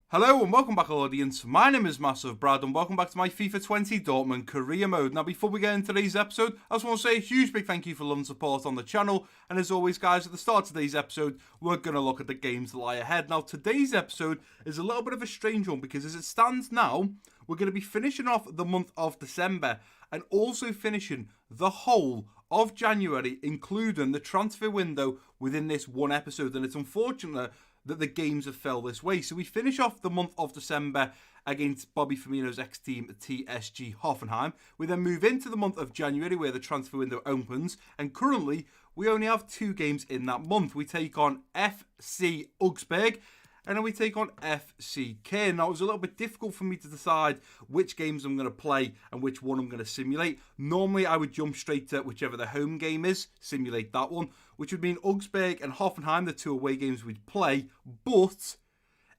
Hello and welcome back, audience. My name is MassiveBrad and welcome back to my FIFA 20 Dortmund career mode. Now, before we get into today's episode, I just want to say a huge big thank you for love and support on the channel. And as always, guys, at the start of today's episode, we're going to look at the games that lie ahead. Now, today's episode is a little bit of a strange one because as it stands now, we're going to be finishing off the month of December and also finishing the whole of January, including the transfer window within this one episode. And it's unfortunate that the games have fell this way. So we finish off the month of December against Bobby Firmino's ex-team TSG Hoffenheim. We then move into the month of January where the transfer window opens. And currently, we only have 2 games in that month. We take on FC Augsburg and then we take on FC Köln. Now, it was a little bit difficult for me to decide which games I'm going to play and which one I'm going to simulate. Normally, I would jump straight to whichever the home game is, simulate that one, which would mean Augsburg and Hoffenheim, the 2 away games we'd play. But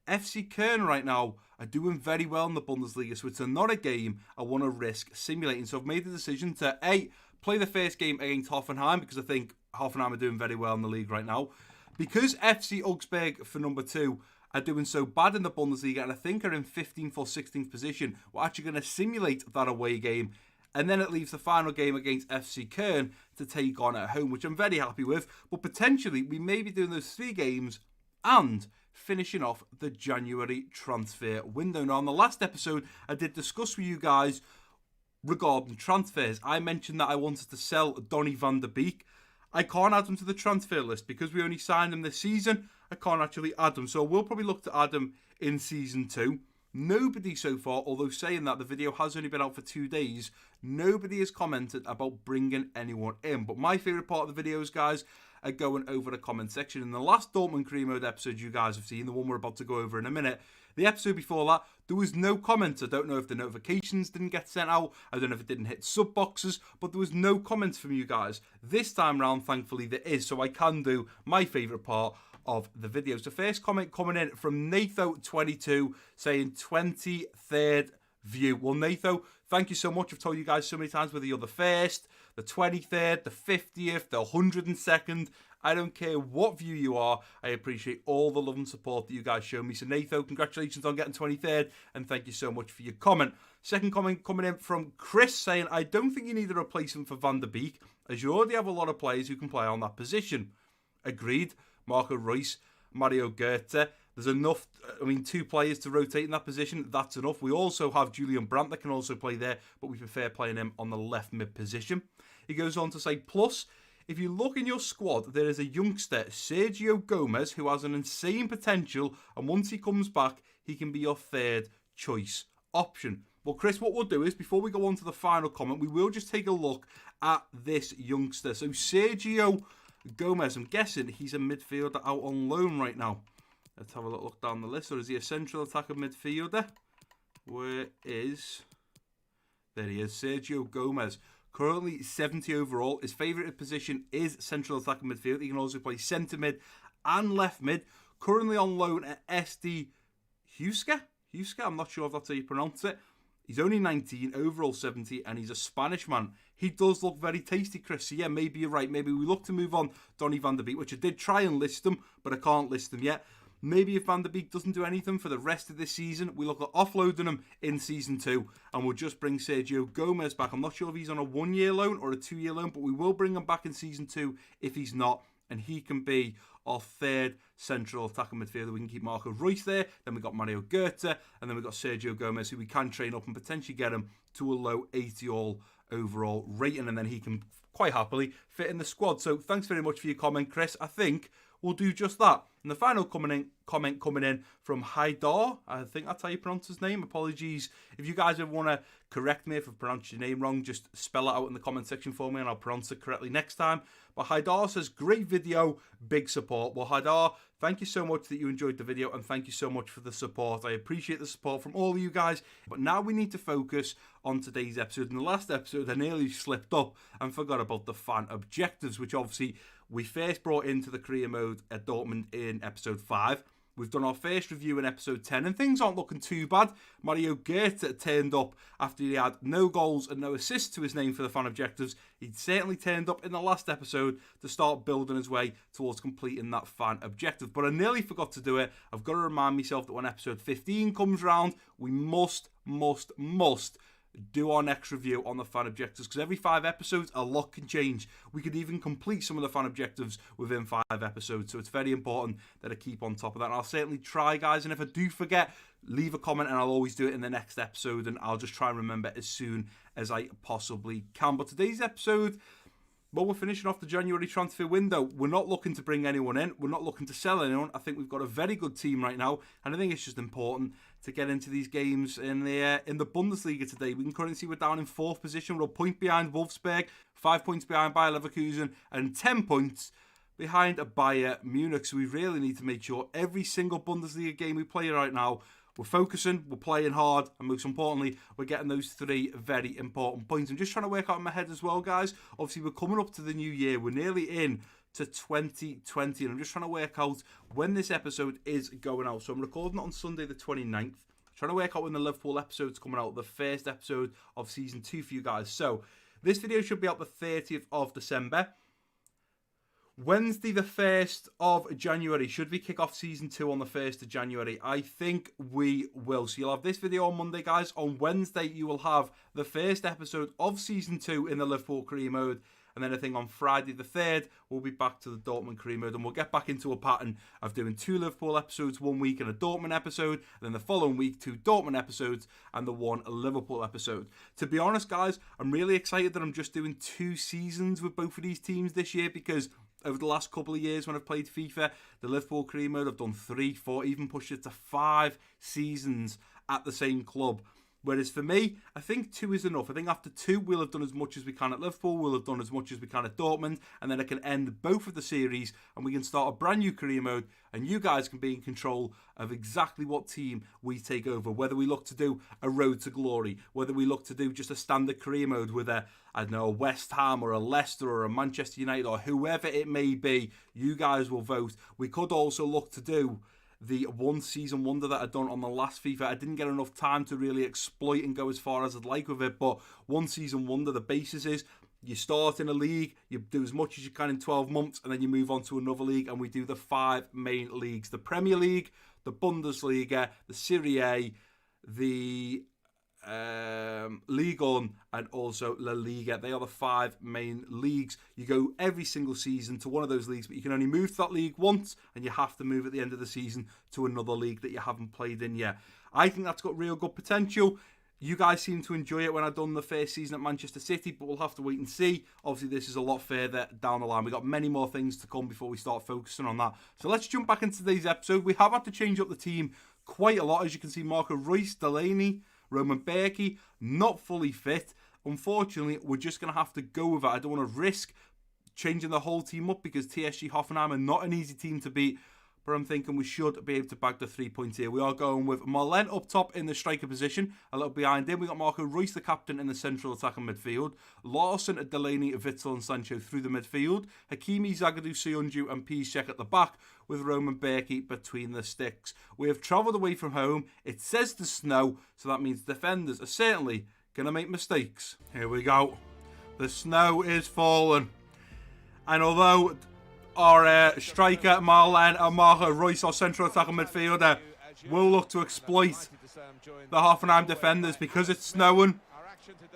FC Köln right now are doing very well in the Bundesliga, so it's not a game I want to risk simulating. So I've made the decision to, A, play the first game against Hoffenheim, because I think Hoffenheim are doing very well in the league right now. Because FC Augsburg, for number 2, are doing so bad in the Bundesliga and I think are in 15th or 16th position, we're actually going to simulate that away game. And then it leaves the final game against FC Köln to take on at home, which I'm very happy with. But potentially, we may be doing those 3 games and finishing off the January transfer window. Now, on the last episode, I did discuss with you guys regarding transfers. I mentioned that I wanted to sell Donny van der Beek. I can't add him to the transfer list because we only signed him this season. I can't actually add him. So we'll probably look to add him in Season 2. Nobody so far, although saying that the video has only been out for 2 days, nobody has commented about bringing anyone in. But my favourite part of the videos, guys, are going over the comment section. In the last Dortmund career mode episode you guys have seen, the one we're about to go over in a minute, the episode before that, there was no comments. I don't know if the notifications didn't get sent out. I don't know if it didn't hit sub boxes, but there was no comments from you guys. This time round, thankfully, there is, so I can do my favourite part of the videos. The first comment coming in from Natho22 saying 23rd view. Well, Natho, thank you so much. I've told you guys so many times whether you're the first, the 23rd, the 50th, the 102nd. I don't care what view you are. I appreciate all the love and support that you guys show me. So, Natho, congratulations on getting 23rd, and thank you so much for your comment. Second comment coming in from Chris saying, I don't think you need a replacement for Van der Beek, as you already have a lot of players who can play on that position. Agreed. Marco Reus, Mario Goethe. There's enough, 2 players to rotate in that position. That's enough. We also have Julian Brandt that can also play there, but we prefer playing him on the left mid position. He goes on to say, plus, if you look in your squad, there is a youngster, Sergio Gomez, who has an insane potential, and once he comes back, he can be your 3rd choice option. Well, Chris, what we'll do is, before we go on to the final comment, we will just take a look at this youngster. So, Sergio Gomez, I'm guessing he's a midfielder out on loan right now. Let's have a look down the list. Or is he a central attacker midfielder? Where is... There he is, Sergio Gomez. Currently 70 overall. His favourite position is central attacker midfield. He can also play centre mid and left mid. Currently on loan at SD Huesca. I'm not sure if that's how you pronounce it. He's only 19, overall 70, and he's a Spanish man. He does look very tasty, Chris. So yeah, maybe you're right. Maybe we look to move on Donny van der Beek, which I did try and list him, but I can't list him yet. Maybe if Van der Beek doesn't do anything for the rest of this season, we look at offloading him in Season 2, and we'll just bring Sergio Gomez back. I'm not sure if he's on a 1-year loan or a 2-year loan, but we will bring him back in Season 2 if he's not, and he can be our 3rd central attacker midfielder. We can keep Marco Reus there, then we've got Mario Goethe, and then we've got Sergio Gomez, who we can train up and potentially get him to a low 80 all overall rating, and then he can quite happily fit in the squad. So thanks very much for your comment, Chris. I think we'll do just that. And the final comment coming in from Haidar. I think that's how you pronounce his name. Apologies if you guys ever want to correct me if I pronounce your name wrong. Just spell it out in the comment section for me and I'll pronounce it correctly next time. But Haidar says, great video, big support. Well, Haidar, thank you so much that you enjoyed the video and thank you so much for the support. I appreciate the support from all of you guys. But now we need to focus on today's episode. In the last episode, I nearly slipped up and forgot about the fan objectives, which obviously we first brought into the career mode at Dortmund in episode 5. We've done our first review in episode 10 and things aren't looking too bad. Mario Goethe turned up after he had no goals and no assists to his name for the fan objectives. He certainly turned up in the last episode to start building his way towards completing that fan objective. But I nearly forgot to do it. I've got to remind myself that when episode 15 comes round, we must do our next review on the fan objectives, because every 5 episodes a lot can change. We could even complete some of the fan objectives within 5 episodes, so it's very important that I keep on top of that, and I'll certainly try, guys, and if I do forget, leave a comment and I'll always do it in the next episode, and I'll just try and remember as soon as I possibly can. But today's episode, well, we're finishing off the January transfer window. We're not looking to bring anyone in. We're not looking to sell anyone. I think we've got a very good team right now, and I think it's just important to get into these games in the Bundesliga today. We can currently see we're down in 4th position. We're a point behind Wolfsburg, 5 points behind Bayer Leverkusen, and 10 points behind Bayern Munich. So we really need to make sure every single Bundesliga game we play right now, we're focusing, we're playing hard, and most importantly, we're getting those 3 very important points. I'm just trying to work out in my head as well, guys. Obviously, we're coming up to the new year. We're nearly in to 2020, and I'm just trying to work out when this episode is going out. So I'm recording it on Sunday the 29th. Trying to work out when the Liverpool episode's coming out, the first episode of Season 2 for you guys. So this video should be out the 30th of December. Wednesday the 1st of January, should we kick off Season 2 on the 1st of January? I think we will. So you'll have this video on Monday, guys. On Wednesday, you will have the first episode of Season 2 in the Liverpool career mode. And then I think on Friday the 3rd, we'll be back to the Dortmund career mode. And we'll get back into a pattern of doing 2 Liverpool episodes one week and a Dortmund episode. And then the following week, 2 Dortmund episodes and the 1 Liverpool episode. To be honest, guys, I'm really excited that I'm just doing 2 seasons with both of these teams this year, because over the last couple of years when I've played FIFA, the Liverpool career mode, I've done 3, 4, even pushed it to 5 seasons at the same club. Whereas for me, I think 2 is enough. I think after 2, we'll have done as much as we can at Liverpool, we'll have done as much as we can at Dortmund, and then I can end both of the series, and we can start a brand new career mode, and you guys can be in control of exactly what team we take over. Whether we look to do a road to glory, whether we look to do just a standard career mode with a West Ham or a Leicester or a Manchester United or whoever it may be, you guys will vote. We could also look to do the 1 season wonder that I'd done on the last FIFA. I didn't get enough time to really exploit and go as far as I'd like with it, but 1 season wonder, the basis is you start in a league, you do as much as you can in 12 months, and then you move on to another league, and we do the 5 main leagues: the Premier League, the Bundesliga, the Serie A, the Ligue 1, and also La Liga. They are the 5 main leagues. You go every single season to one of those leagues, but you can only move to that league once, and you have to move at the end of the season to another league that you haven't played in yet. I think that's got real good potential. You guys seem to enjoy it when I've done the first season at Manchester City, but we'll have to wait and see. Obviously, this is a lot further down the line. We've got many more things to come before we start focusing on that. So let's jump back into today's episode. We have had to change up the team quite a lot. As you can see, Marco Reus, Delaney, Roman Berkey, not fully fit. Unfortunately, we're just going to have to go with it. I don't want to risk changing the whole team up, because TSG Hoffenheim are not an easy team to beat. But I'm thinking we should be able to bag the 3 points here. We are going with Marlen up top in the striker position. A little behind him, we got Marco Reus, the captain, in the central attacking midfield. Larson, Delaney, Witsel and Sancho through the midfield. Hakimi, Zagadou, Soyuncu and Piszczek at the back, with Roman Berkey between the sticks. We have travelled away from home. It says to snow, so that means defenders are certainly going to make mistakes. Here we go. The snow is falling. And although our striker, Marlen, and Marco Reus, our central attacking midfielder, will look to exploit the Hoffenheim defenders, because it's snowing.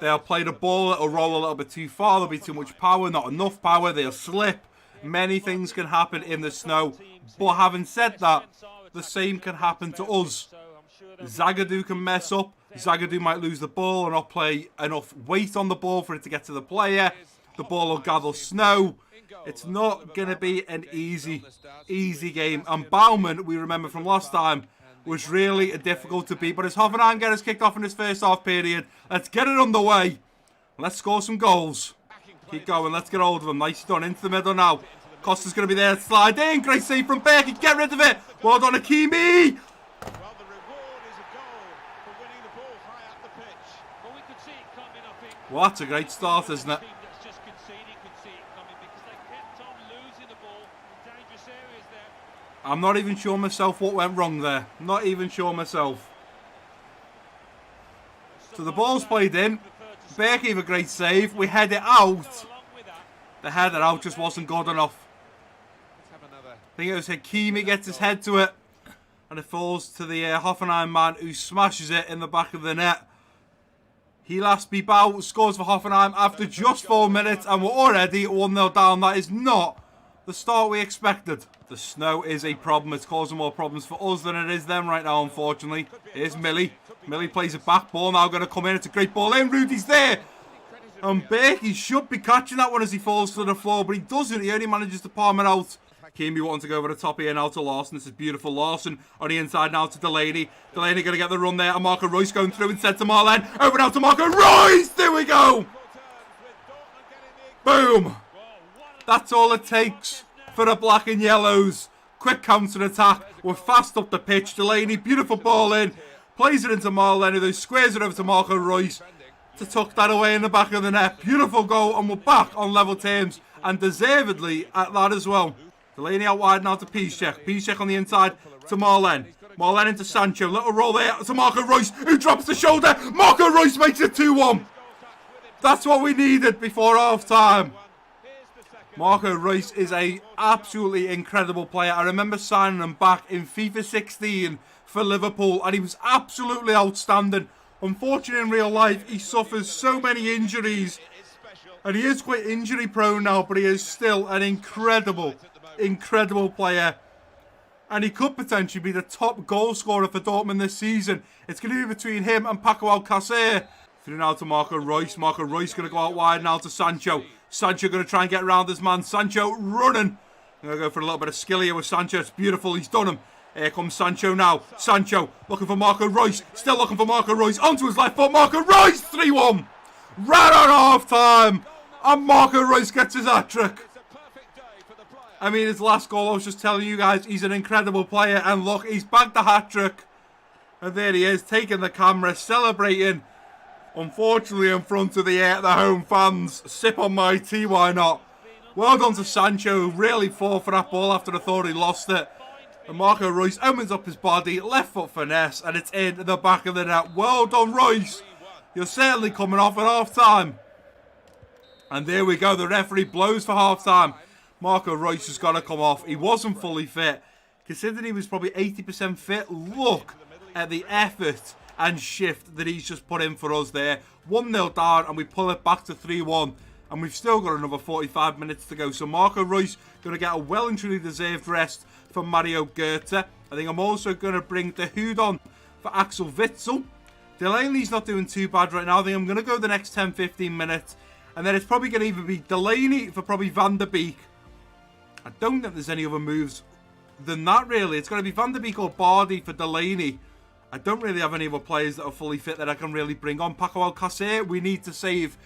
They'll play the ball, it'll roll a little bit too far, there'll be too much power, not enough power, they'll slip. Many things can happen in the snow. But having said that, the same can happen to us. Zagadou can mess up. Zagadou might lose the ball and not play enough weight on the ball for it to get to the player. The ball will gather snow. It's not going to be an easy game. And Baumann, we remember from last time, was really difficult to beat. But as Hoffenheim get us kicked off in this first half period, let's get it underway. Let's score some goals. Keep going. Let's get hold of them. Nice done. Into the middle now. Costa's going to be there to slide in. Great save from Berkey. Get rid of it. Well done, Hakimi. Well, the reward is a goal for winning the ball high up the pitch. Well, we could see it coming, I think. Well, that's a great start, isn't it? That's just conceding could see it coming, because they kept on losing the ball in dangerous areas there. I'm not even sure myself what went wrong there. Not even sure myself. So the ball's played in. Bear gave a great save. We head it out. The header out just wasn't good enough. I think it was Hakimi gets his head to it. And it falls to the Hoffenheim man who smashes it in the back of the net. Hilas Bibau scores for Hoffenheim after just 4 minutes. And we're already 1-0 down. That is not the start we expected. The snow is a problem. It's causing more problems for us than it is them right now, unfortunately. Here's Millie. Millie plays a back ball. Now going to come in. It's a great ball in. Rudy's there. And Berkey should be catching that one as he falls to the floor. But he doesn't. He only manages to palm it out. Kimi wanting to go over the top here now to Larson. This is beautiful. Larson on the inside now to Delaney. Delaney going to get the run there. And Marco Reus going through instead to Marlen. Over now to Marco Reus. There we go. Boom. That's all it takes for the black and yellows. Quick counter attack. We're fast up the pitch. Delaney, beautiful ball in. Plays it into Marlen, who squares it over to Marco Reus to tuck that away in the back of the net. Beautiful goal, and we're back on level terms, and deservedly at that as well. Delaney out wide now to Piszczek. Piszczek on the inside to Marlen. Marlen into Sancho. Little roll there to Marco Reus, who drops the shoulder. Marco Reus makes it 2-1. That's what we needed before half-time. Marco Reus is a absolutely incredible player. I remember signing him back in FIFA 16 for Liverpool, and he was absolutely outstanding. Unfortunately, in real life, he suffers so many injuries, and he is quite injury prone now, but he is still an incredible player. And he could potentially be the top goal scorer for Dortmund this season. It's going to be between him and Paco Alcacer. Through now to Marco Reus. Marco Reus going to go out wide now to Sancho. Sancho going to try and get around this man. Sancho running. I'm going to go for a little bit of skill here with Sancho. It's beautiful. He's done him. Here comes Sancho now. Sancho looking for Marco Reus. Still looking for Marco Reus. Onto his left foot. Marco Reus. 3-1. Right on half time. And Marco Reus gets his hat-trick. I mean, his last goal, I was just telling you guys, he's an incredible player. And look, he's bagged the hat-trick. And there he is, taking the camera, celebrating. Unfortunately, in front of the home fans. Sip on my tea, why not? Well done to Sancho, who really fought for that ball after I thought he lost it. And Marco Reus opens up his body, left foot finesse, and it's in the back of the net. Well done, Reus. You're certainly coming off at half-time. And there we go, the referee blows for half-time. Marco Reus has got to come off. He wasn't fully fit. Considering he was probably 80% fit, look at the effort and shift that he's just put in for us there. 1-0 down, and we pull it back to 3-1. And we've still got another 45 minutes to go. So Marco Reus going to get a well and truly deserved rest for Mario Götze. I think I'm also going to bring the Hood on for Axel Witsel. Delaney's not doing too bad right now. I think I'm going to go the next 10-15 minutes. And then it's probably going to either be Delaney for probably Van der Beek. I don't think there's any other moves than that, really. It's going to be Van der Beek or Bardi for Delaney. I don't really have any other players that are fully fit that I can really bring on. Paco Alcacer, we need to save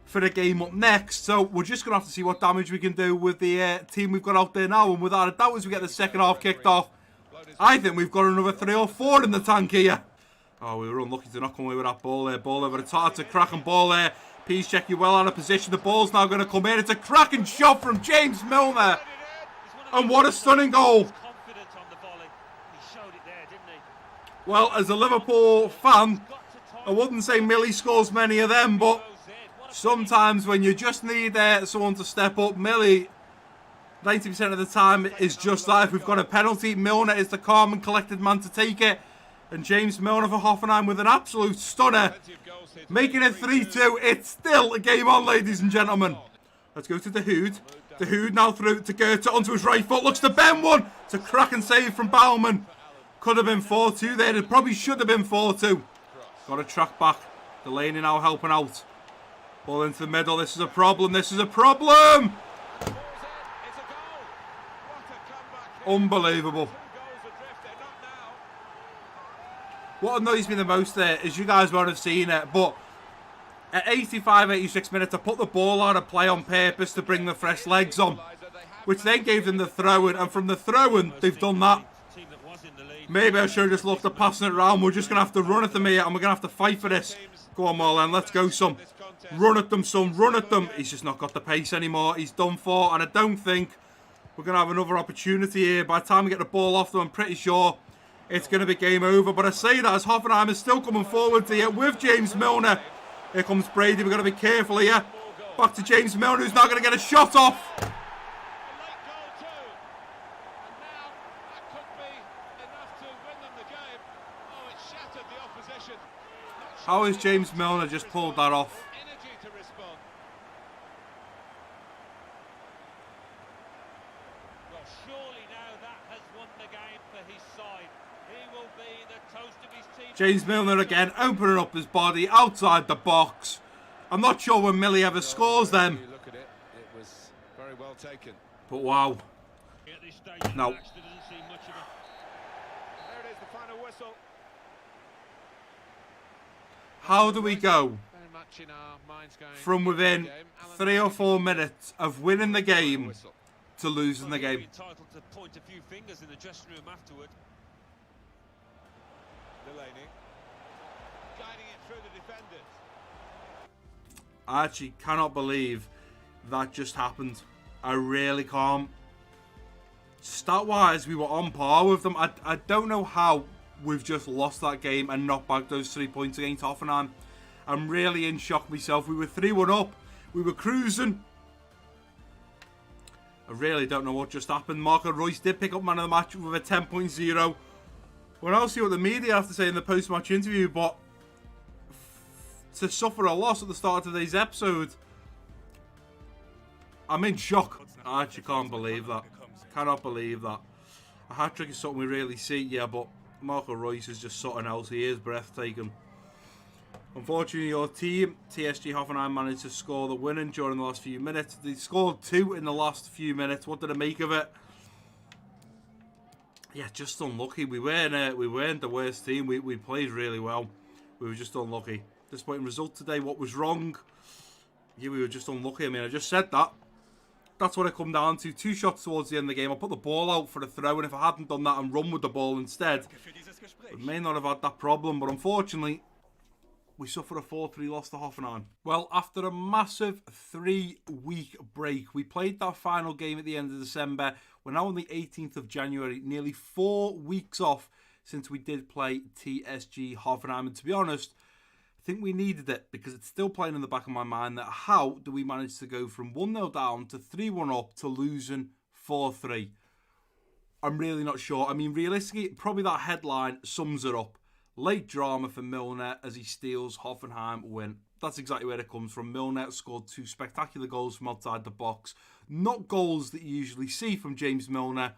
for the game up next. So we're just going to have to see what damage we can do with the team we've got out there now. And without a doubt, as we get the second half kicked off, I think we've got another 3 or 4 in the tank here. Oh, we were unlucky to not come away with that ball there. Ball over the top. It's a cracking ball there. Piszczek, you well out of position. The ball's now going to come in. It's a cracking shot from James Milner. And what a stunning goal. Well, as a Liverpool fan, I wouldn't say Millie scores many of them, but sometimes when you just need someone to step up, Millie, 90% of the time, is just that. If we've got a penalty, Milner is the calm and collected man to take it. And James Milner for Hoffenheim with an absolute stunner. Making it 3-2. It's still a game on, ladies and gentlemen. Let's go to the Hood. The Hood now through to Goethe onto his right foot. Looks to bend one. It's a cracking save from Baumann. Could have been 4-2 there. It probably should have been 4-2. Got to track back. Delaney now helping out. Ball into the middle. This is a problem. This is a problem. Unbelievable. What annoys me the most there is you guys won't have seen it, but at 85, 86 minutes, I put the ball out of play on purpose to bring the fresh legs on, which then gave them the throw-in, and from the throw-in, they've done that. Maybe I should have just looked at passing it around. We're just going to have to run at them here, and we're going to have to fight for this. Go on, Marlon, let's go, son. Run at them, son, run at them. He's just not got the pace anymore. He's done for, and I don't think we're going to have another opportunity here. By the time we get the ball off them, I'm pretty sure it's going to be game over. But I say that as Hoffenheim is still coming forward here with James Milner. Here comes Brady. We've got to be careful here. Back to James Milner, who's now going to get a shot off. How has James Milner just pulled that off? Well, surely now that has won the game for his side. He will be the toast of his team. James Milner again, opening up his body outside the box. I'm not sure when Millie ever scores them. Look at it. It was very well taken. But wow. At this stage, No. there doesn't seem much of a... There it is, the final whistle. How do we go Very much in our minds going from within 3 or 4 minutes of winning the game to losing the game? Entitled to point a few fingers in the dressing room afterward. Delaney Guiding it through the defenders. I actually cannot believe that just happened. I really can't. Stat-wise, we were on par with them. I don't know how we've just lost that game and knocked back those 3 points against Hoffenheim. I'm really in shock myself. We were 3-1 up. We were cruising. I really don't know what just happened. Marco Reus did pick up man of the match with a 10.0. Well, I'll see what the media have to say in the post-match interview, but to suffer a loss at the start of today's episode, I'm in shock. I actually can't believe that. Cannot believe that. A hat-trick is something we rarely see, yeah, but Marco Reus is just something else. He is breathtaking. Unfortunately, your team, TSG Hoffenheim, managed to score the winning during the last few minutes. They scored 2 in the last few minutes. What did I make of it? Yeah, just unlucky. We weren't the worst team. We played really well. We were just unlucky. Disappointing result today. What was wrong? Yeah, we were just unlucky. I mean, I just said that. That's what it come down to. 2 shots towards the end of the game. I put the ball out for a throw, and if I hadn't done that and run with the ball instead, we may not have had that problem. But unfortunately, we suffered a 4-3 loss to Hoffenheim. Well, after a massive 3-week break, we played that final game at the end of December. We're now on the 18th of January, nearly 4 weeks off since we did play TSG Hoffenheim. And to be honest, I think we needed it because it's still playing in the back of my mind that how do we manage to go from 1-0 down to 3-1 up to losing 4-3? I'm really not sure. I mean, realistically, probably that headline sums it up. Late drama for Milner as he steals Hoffenheim win. That's exactly where it comes from. Milner scored 2 spectacular goals from outside the box. Not goals that you usually see from James Milner.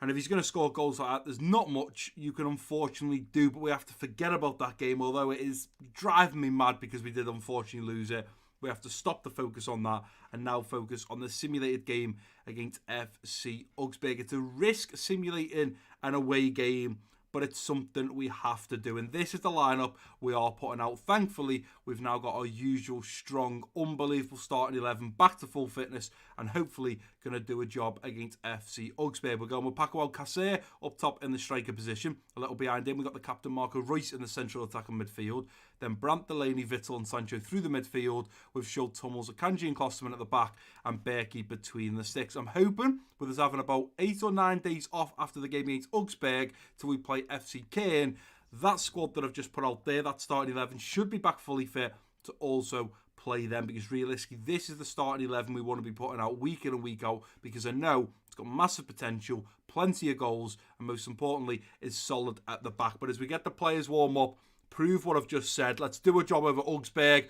And if he's going to score goals like that, there's not much you can unfortunately do. But we have to forget about that game, although it is driving me mad because we did unfortunately lose it. We have to stop the focus on that and now focus on the simulated game against FC Augsburg. It's a risk simulating an away game, but it's something we have to do. And this is the lineup we are putting out. Thankfully, we've now got our usual strong, unbelievable starting 11 back to full fitness and hopefully going to do a job against FC Augsburg. We're going with Paco Alcacer up top in the striker position. A little behind him, we've got the captain Marco Reus in the central attacking midfield. Then Brandt, Delaney, Vittel and Sancho through the midfield with Schultz, Hummels, Akanji and Klosterman at the back and Berkey between the sticks. I'm hoping with us having about 8 or 9 days off after the game against Augsburg till we play FC Köln, that squad that I've just put out there, that starting 11, should be back fully fit to also play them, because realistically this is the starting 11 we want to be putting out week in and week out, because I know it's got massive potential, plenty of goals, and most importantly is solid at the back. But as we get the players warm up, prove what I've just said, let's do a job over Augsburg.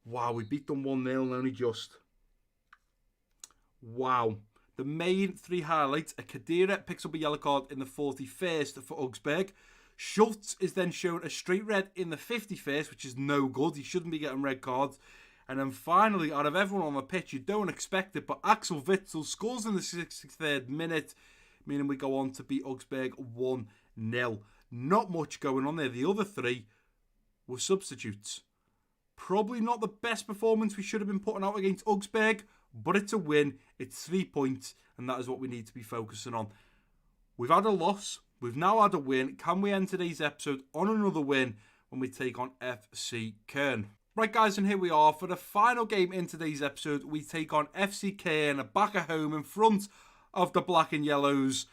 Wow, we beat them 1-0 and only just. Wow. The main 3 highlights are Khedira picks up a yellow card in the 41st for Augsburg. Schultz is then shown a straight red in the 51st, which is no good. He shouldn't be getting red cards. And then finally, out of everyone on the pitch, you don't expect it, but Axel Witsel scores in the 63rd minute, meaning we go on to beat Augsburg 1-0. Not much going on there. The other 3 were substitutes. Probably not the best performance we should have been putting out against Augsburg, but it's a win. It's 3 points, and that is what we need to be focusing on. We've had a loss. We've now had a win. Can we end today's episode on another win when we take on FC Köln? Right guys, and here we are for the final game in today's episode. We take on FC Caen back at home in front of the Black and Yellows.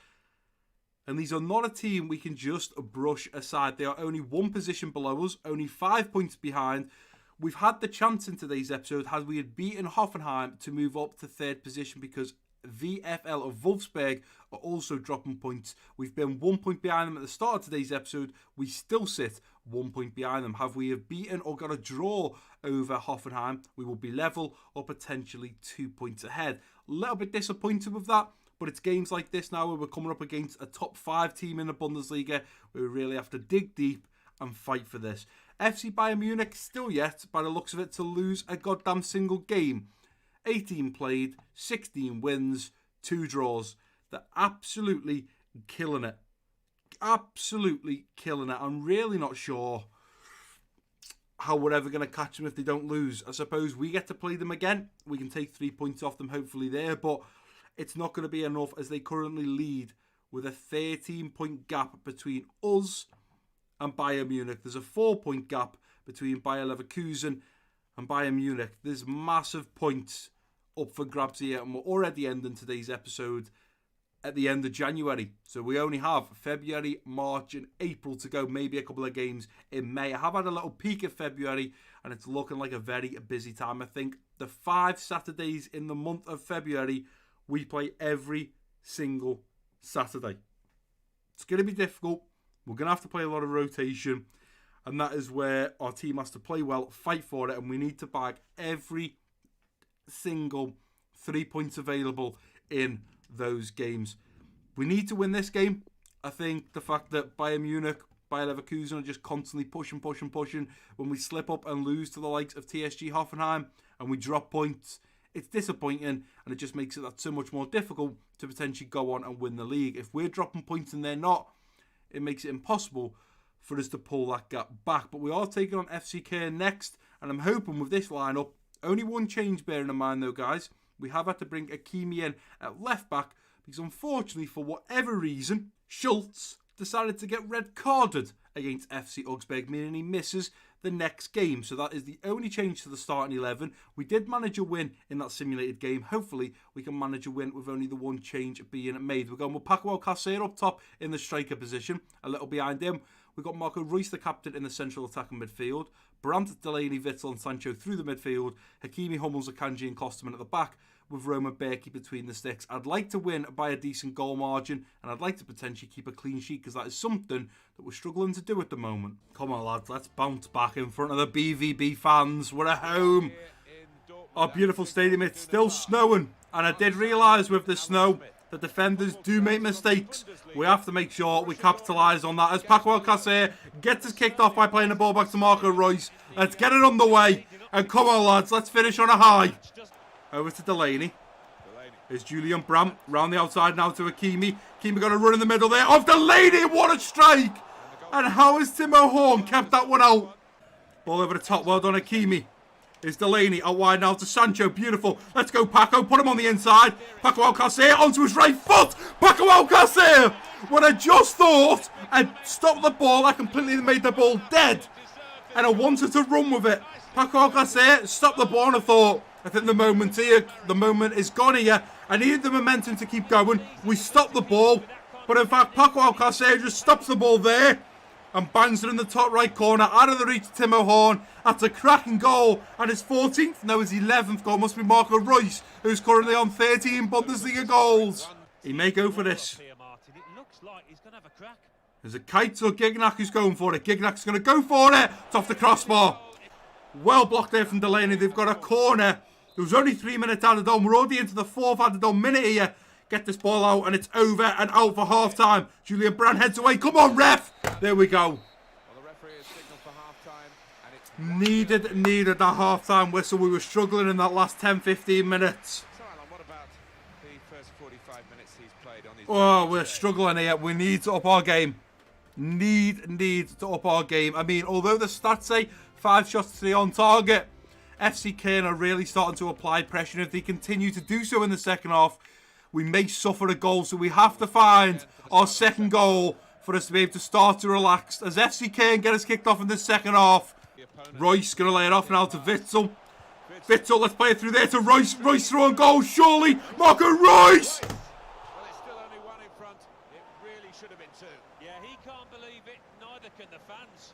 And these are not a team we can just brush aside. They are only one position below us, only 5 points behind. We've had the chance in today's episode, had we had beaten Hoffenheim, to move up to third position because VfL of Wolfsburg are also dropping points. We've been 1 point behind them at the start of today's episode. We still sit 1 point behind them. Have we have beaten or got a draw over Hoffenheim, we will be level or potentially 2 points ahead. A little bit disappointed with that. But it's games like this now where we're coming up against a top 5 team in the Bundesliga where we really have to dig deep and fight for this. FC Bayern Munich still yet, by the looks of it, to lose a goddamn single game. 18 played, 16 wins, 2 draws. They're absolutely killing it. Absolutely killing it. I'm really not sure how we're ever going to catch them if they don't lose. I suppose we get to play them again. We can take 3 points off them hopefully there, but it's not going to be enough as they currently lead with a 13-point gap between us and Bayern Munich. There's a 4-point gap between Bayer Leverkusen and Bayern Munich. There's massive points up for grabs here, and we're already ending today's episode at the end of January. So we only have February, March and April to go, maybe a couple of games in May. I have had a little peek at February and it's looking like a very busy time. I think the 5 Saturdays in the month of February, we play every single Saturday. It's going to be difficult. We're going to have to play a lot of rotation. And that is where our team has to play well, fight for it. And we need to bag every single 3 points available in those games. We need to win this game. I think the fact that Bayern Munich, Bayer Leverkusen are just constantly pushing. When we slip up and lose to the likes of TSG Hoffenheim and we drop points, it's disappointing, and it just makes it that so much more difficult to potentially go on and win the league. If we're dropping points and they're not, it makes it impossible for us to pull that gap back. But we are taking on FC Caen next, and I'm hoping with this lineup, only one change bearing in mind though, guys. We have had to bring Hakimi in at left back because unfortunately, for whatever reason, Schultz decided to get red carded against FC Augsburg, meaning he misses the next game. So that is the only change to the starting 11. We did manage a win in that simulated game. Hopefully, we can manage a win with only the one change being made. We're going with Paco Alcacer up top in the striker position. A little behind him, we've got Marco Reus, the captain, in the central attacking midfield. Brandt, Delaney, Witsel and Sancho through the midfield. Hakimi, Hummels, Akanji and Kosterman at the back, with Roman Berkey between the sticks. I'd like to win by a decent goal margin, and I'd like to potentially keep a clean sheet because that is something that we're struggling to do at the moment. Come on, lads, let's bounce back in front of the BVB fans. We're at home. Our beautiful stadium, it's still snowing, and I did realise with the snow that defenders do make mistakes. We have to make sure we capitalise on that as Paco Alcacer gets us kicked off by playing the ball back to Marco Reus. Let's get it underway, and come on, lads, let's finish on a high. Over to Delaney. There's Julian Brandt. Round the outside now to Hakimi. Hakimi got a run in the middle there. Off Delaney. What a strike. And how has Timo Horn kept that one out? Ball over the top. Well done, Hakimi. There's Delaney out wide now to Sancho. Beautiful. Let's go, Paco. Put him on the inside. Paco Alcacer onto his right foot. Paco Alcacer. When I just thought I'd stopped the ball, I completely made the ball dead. And I wanted to run with it. Paco Alcacer stopped the ball and I thought, I think the moment is gone here. I needed the momentum to keep going. We stopped the ball, but in fact, Paco Alcacer just stops the ball there and bangs it in the top right corner, out of the reach of Timo Horn. That's a cracking goal, and his 14th, no, his 11th goal must be Marco Reus, who's currently on 13 Bundesliga goals. He may go for this. There's a Kite or Gignac who's going for it. Gignac's going to go for it. It's off the crossbar. Well blocked there from Delaney. They've got a corner. It was only 3 minutes added on. We're already into the 4th added on minute here. Get this ball out and it's over and out for half time. Julian Brandt heads away. Come on, ref. There we go. Well, the referee has signalled for half-time, and it's Needed that half-time whistle. We were struggling in that last 10-15 minutes. So, Alan, what about the first 45 minutes he's played on his We're struggling here. We need to up our game. Need to up our game. I mean, although the stats say 5 shots to 3 on target, FC Caen are really starting to apply pressure. If they continue to do so in the second half, we may suffer a goal. So we have to find our second goal for us to be able to start to relax. As FC Caen get us kicked off in the second half, Royce going to lay it off now to Witzel. Witzel, let's play it through there to Royce. Royce through on goal, surely. Marco Royce! Well, it's still only one in front. It really should have been two. Yeah, he can't believe it, neither can the fans.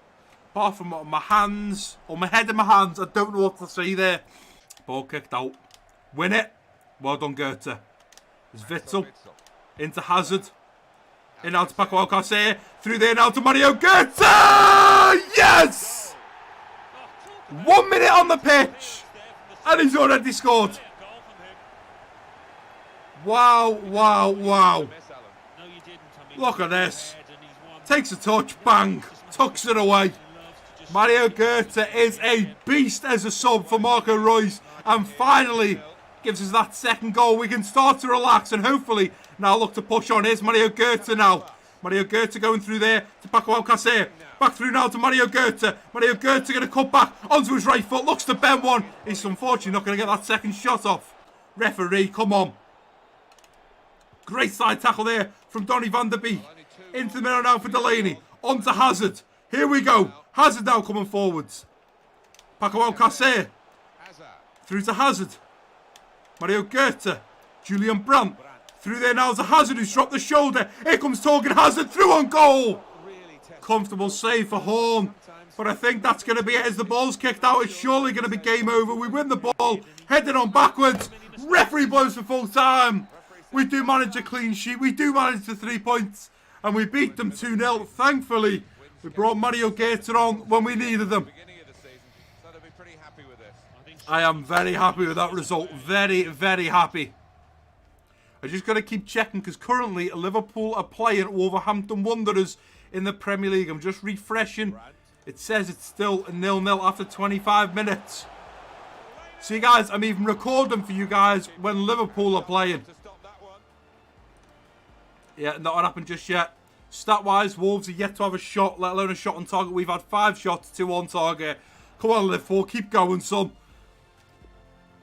Apart from my hands, or my head in my hands, I don't know what to say there. Ball kicked out. Win it. Well done, Goethe. There's Witzel. Into Hazard. In now to Paco Alcacer. Through there now to Mario Goethe! Yes! 1 minute on the pitch. And he's already scored. Wow, wow, wow. Look at this. Takes a touch, bang. Tucks it away. Mario Goethe is a beast as a sub for Marco Reus. And finally gives us that second goal. We can start to relax and hopefully now look to push on. Here's Mario Goethe now. Mario Goethe going through there to Paco Alcacer. Back through now to Mario Goethe. Mario Goethe going to cut back onto his right foot. Looks to bend one. He's unfortunately not going to get that second shot off. Referee, come on. Great side tackle there from Donny van der Beek. Into the middle now for Delaney. On to Hazard. Here we go. Hazard now coming forwards. Paco Alcacer. Through to Hazard. Mario Goethe. Julian Brandt. Through there now to Hazard who's dropped the shoulder. Here comes Torgan Hazard through on goal. Comfortable save for Horn. But I think that's going to be it as the ball's kicked out. It's surely going to be game over. We win the ball. Headed on backwards. Referee blows for full time. We do manage a clean sheet. We do manage the 3 points. And we beat them 2-0. Thankfully, we brought Mario Goethe on when we needed them. I am very happy with that result. Very, very happy. I just got to keep checking because currently Liverpool are playing Wolverhampton Wanderers in the Premier League. I'm just refreshing. It says it's still 0-0 after 25 minutes. See guys, I'm even recording for you guys when Liverpool are playing. Yeah, not what happened just yet. Stat-wise, Wolves are yet to have a shot, let alone a shot on target. We've had 5 shots, 2 on target. Come on, Liverpool, keep going, son.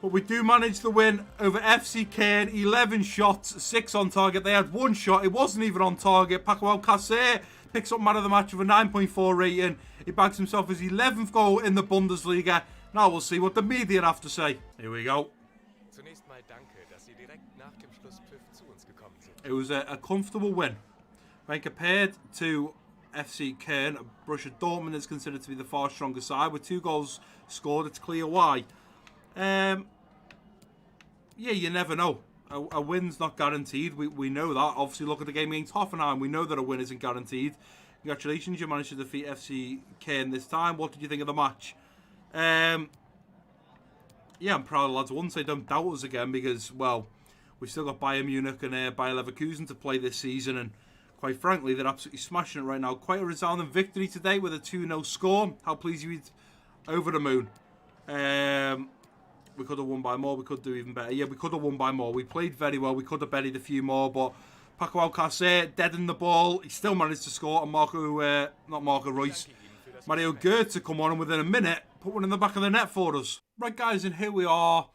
But we do manage the win over FC Caen. 11 shots, 6 on target. They had 1 shot. It wasn't even on target. Paco Alcacer picks up man of the match with a 9.4 rating. He bags himself his 11th goal in the Bundesliga. Now we'll see what the media have to say. Here we go. It was a comfortable win. When compared to FC Caen, Borussia Dortmund is considered to be the far stronger side. With 2 goals scored, it's clear why. Yeah, you never know. A win's not guaranteed. We know that. Obviously, look at the game against Hoffenheim. We know that a win isn't guaranteed. Congratulations, you managed to defeat FC Caen this time. What did you think of the match? Yeah, I'm proud of the lads. I wouldn't say don't doubt us again because, well, we've still got Bayern Munich and Bayer Leverkusen to play this season. And quite frankly, they're absolutely smashing it right now. Quite a resounding victory today with a 2-0 score. How pleased you with over the moon. We could have won by more. We could do even better. Yeah, we could have won by more. We played very well. We could have buried a few more. But Paco Alcacer deadened the ball. He still managed to score. And not Marco Reus, Mario Goethe to come on and within a minute put one in the back of the net for us. Right, guys, and here we are.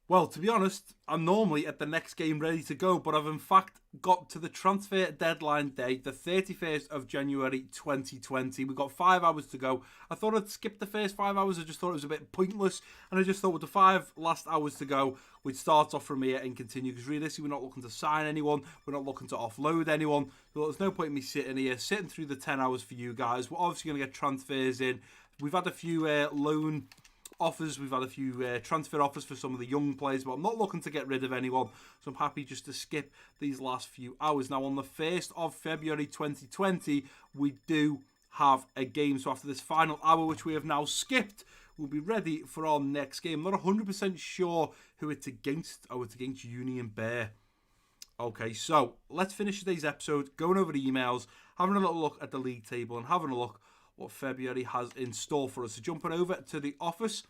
Well, to be honest, I'm normally at the next game ready to go, but I've in fact got to the transfer deadline date, the 31st of January 2020. We've got 5 hours to go. I thought I'd skip the first 5 hours. I just thought it was a bit pointless, and I just thought with the 5 last hours to go, we'd start off from here and continue, because realistically, we're not looking to sign anyone. We're not looking to offload anyone. So there's no point in me sitting here, sitting through the 10 hours for you guys. We're obviously going to get transfers in. We've had a few loan offers. We've had a few transfer offers for some of the young players, but I'm not looking to get rid of anyone, so I'm happy just to skip these last few hours. Now, on the 1st of February 2020, we do have a game, so after this final hour, which we have now skipped, we'll be ready for our next game. I'm not 100% sure who it's against. Oh, it's against Union Bear. Okay, so let's finish today's episode, going over the emails, having a little look at the league table, and having a look what February has in store for us. So jumping over to the office,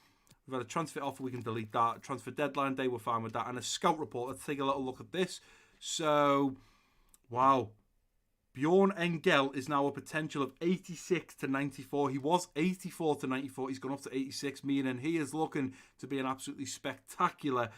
we've had a transfer offer, we can delete that. Transfer deadline day, we're fine with that. And a scout report, let's take a little look at this. So, wow. Bjorn Engel is now a potential of 86 to 94. He was 84 to 94. He's gone up to 86, meaning he is looking to be an absolutely spectacular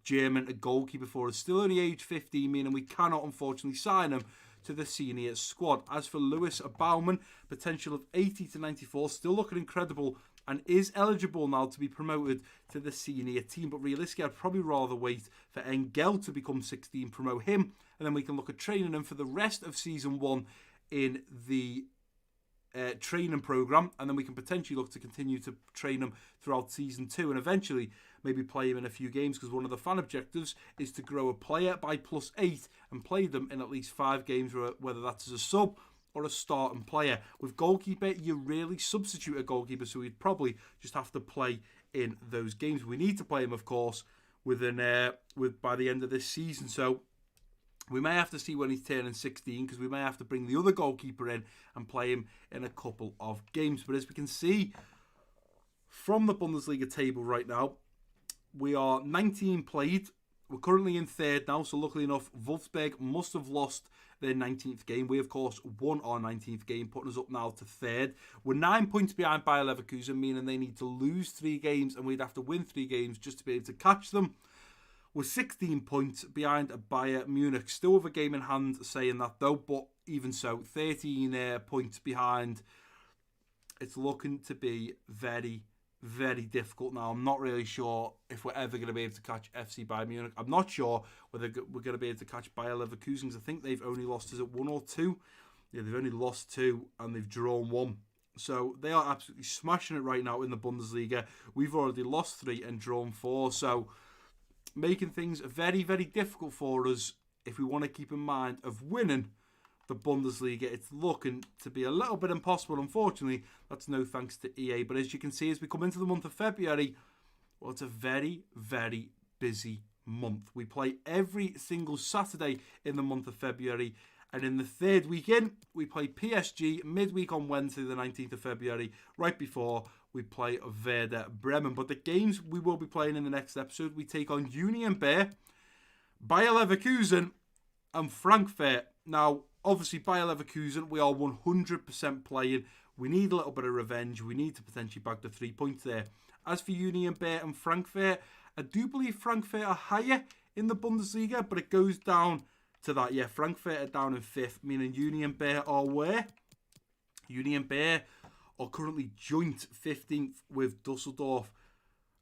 German goalkeeper for us. Still only age 15, meaning we cannot unfortunately sign him to the senior squad. As for Lewis Baumann, potential of 80 to 94, still looking incredible and is eligible now to be promoted to the senior team. But realistically, I'd probably rather wait for Engel to become 16, promote him, and then we can look at training him for the rest of Season 1 in the training program, and then we can potentially look to continue to train him throughout Season 2 and eventually maybe play him in a few games, because one of the fan objectives is to grow a player by +8 and play them in at least 5 games, whether that's as a sub or a starting player. With goalkeeper, you rarely substitute a goalkeeper, so we'd probably just have to play in those games. We need to play him, of course, by the end of this season, so we may have to see when he's turning 16, because we may have to bring the other goalkeeper in and play him in a couple of games. But as we can see from the Bundesliga table right now, we are 19 played. We're currently in third now, so luckily enough, Wolfsburg must have lost their 19th game. We, of course, won our 19th game, putting us up now to third. We're 9 points behind Bayer Leverkusen, meaning they need to lose 3 games, and we'd have to win 3 games just to be able to catch them. We're 16 points behind Bayern Munich. Still with a game in hand saying that though, but even so, 13 points behind. It's looking to be very, very difficult now. I'm not really sure if we're ever going to be able to catch FC Bayern Munich. I'm not sure whether we're going to be able to catch Bayer Leverkusen, because I think they've only lost, is it 1 or 2? Yeah, they've only lost 2 and they've drawn 1. So they are absolutely smashing it right now in the Bundesliga. We've already lost 3 and drawn 4. So making things very, very difficult for us if we want to keep in mind of winning the Bundesliga. It's looking to be a little bit impossible. Unfortunately, that's no thanks to EA. But as you can see, as we come into the month of February, well, it's a very, very busy month. We play every single Saturday in the month of February. And in the third weekend, we play PSG midweek on Wednesday, the 19th of February, right before we play Werder Bremen. But the games we will be playing in the next episode, we take on Union Berlin, Bayer Leverkusen, and Frankfurt. Now, obviously, Bayer Leverkusen, we are 100% playing. We need a little bit of revenge. We need to potentially bag the 3 points there. As for Union Berlin and Frankfurt, I do believe Frankfurt are higher in the Bundesliga, but it goes down to that. Yeah, Frankfurt are down in 5th, meaning Union Berlin are where? Union Berlin are currently joint 15th with Dusseldorf.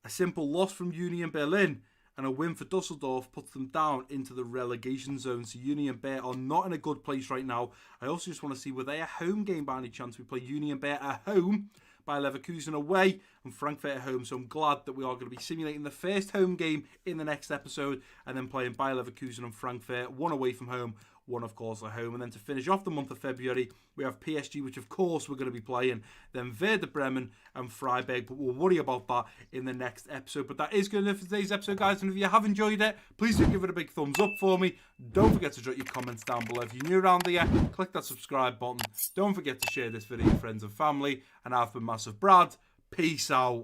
A simple loss from Union Berlin and a win for Dusseldorf puts them down into the relegation zone. So Union Berlin are not in a good place right now. I also just want to see, were they a home game by any chance? We play Union Berlin at home, Bayer Leverkusen away, and Frankfurt at home. So I'm glad that we are going to be simulating the first home game in the next episode, and then playing Bayer Leverkusen and Frankfurt, one away from home, one, of course, at home. And then to finish off the month of February, we have PSG, which, of course, we're going to be playing. Then Werder Bremen and Freiburg, but we'll worry about that in the next episode. But that is going to do it for today's episode, guys. And if you have enjoyed it, please do give it a big thumbs up for me. Don't forget to drop your comments down below. If you're new around here, click that subscribe button. Don't forget to share this video with friends and family. And I've been MassiveBrad. Peace out.